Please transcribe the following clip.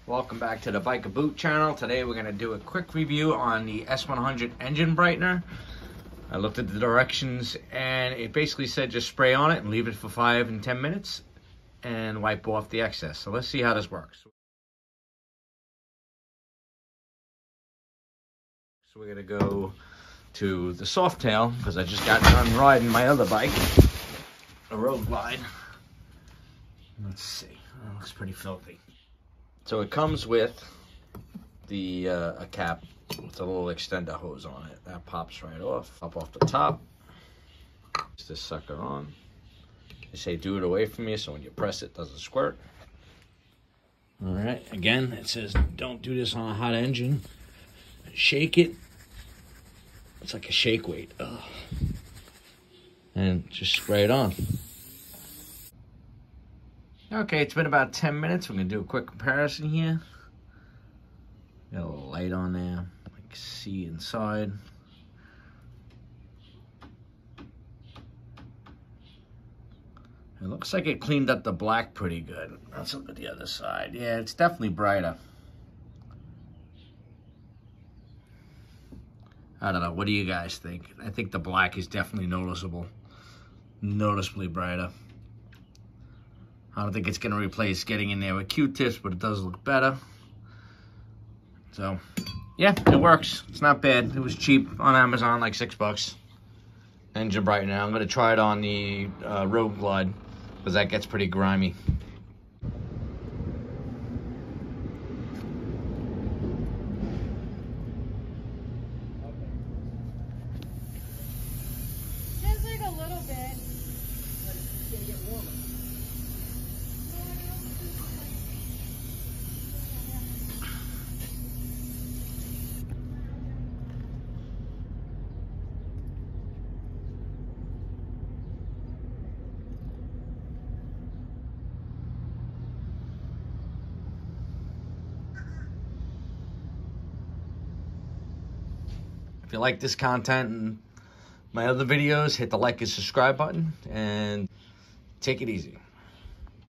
Welcome back to the Bike a Boot channel. Today we're going to do a quick review on the S100 engine brightener. I looked at the directions and it basically said just spray on it and leave it for 5 and 10 minutes and wipe off the excess. So let's see how this works. So we're going to go to the soft tail because I just got done riding my other bike, a road glide. Let's see, that looks pretty filthy. So it comes with the a cap with a little extender hose on it. That pops right off. Pop off the top. Just this sucker on. They say do it away from you so when you press it doesn't squirt. Alright, again it says don't do this on a hot engine. Shake it. It's like a shake weight. Ugh. And just spray it on. Okay, it's been about 10 minutes. We're going to do a quick comparison here. Got a little light on there. I can see inside. It looks like it cleaned up the black pretty good. Let's look at the other side. Yeah, it's definitely brighter. I don't know. What do you guys think? I think the black is definitely noticeable. Noticeably brighter. I don't think it's going to replace getting in there with Q-tips, but it does look better. So, yeah, it works. It's not bad. It was cheap on Amazon, like $6. Engine brightener. I'm going to try it on the road glide because that gets pretty grimy. Just like a little bit. But it's going to get warmer. If you like this content and my other videos, hit the like and subscribe button and take it easy.